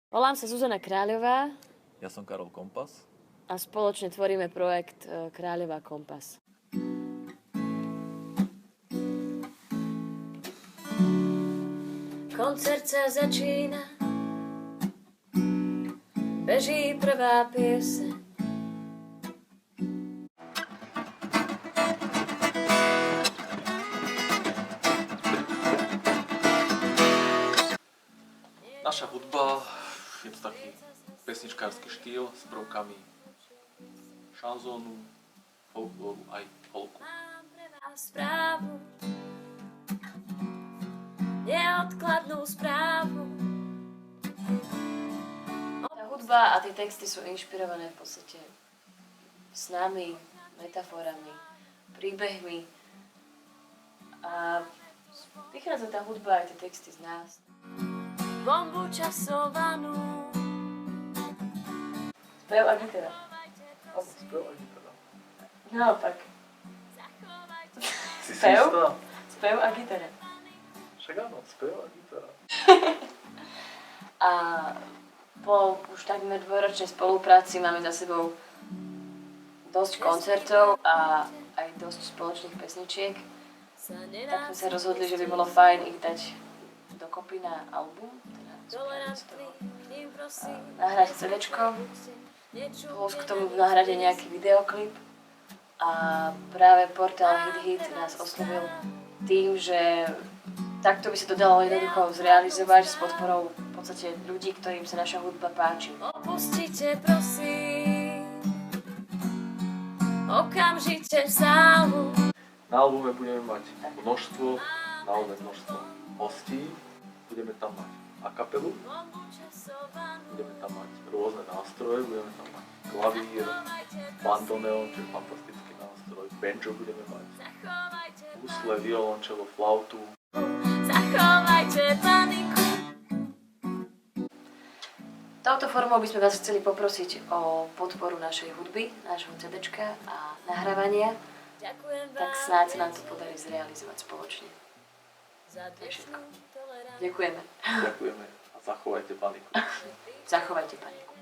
Volám sa Zuzana Kráľová Ja som Karol Kompas. a spoločne tvoríme projekt Kráľová kompas. Koncert sa začína, beží prvá pieseň. Naša hudba je to taký pesničkársky štýl s prvkami šanzónu, folklóru aj folku. Mám pre vás správu, neodkladnú správu. Tá hudba a tie texty sú inšpirované v podstate snami, metaforami, príbehmi a vychádza tá hudba aj tie texty z nás. Bombu časovanú. Spev a gitara. Spev a gitara. Naopak. Si si Spev? istá? Spev a gitara. Však áno, spev a gitara. A po už takmer dvojročnej spolupráci máme za sebou dosť koncertov a aj dosť spoločných pesničiek. Tak sme sa rozhodli, že by bolo fajn ich dať dokopy na album, teda z toho nahrať CDčko, plus k tomu nahrať aj nejaký videoklip. A práve portál HitHit nás oslovil tým, že takto by sa to dalo jednoducho zrealizovať s podporou v podstate ľudí, ktorým sa naša hudba páči. Opustite prosím okamžite sálu. Na albume budeme mať naozaj množstvo hostí. Budeme tam mať a kapelu, budeme tam mať rôzne nástroje, budeme tam mať klavír, bandoneon, čo je fantastický nástroj, banjo budeme mať, husle, violončelo, flautu. Zachovajte paniku. Touto formou by sme vás chceli poprosiť o podporu našej hudby, nášho CDčka a nahrávania. Tak snáď sa nám to podarí zrealizovať spoločne. To je všetko. Ďakujeme. Ďakujeme a zachovajte paniku. Zachovajte paniku.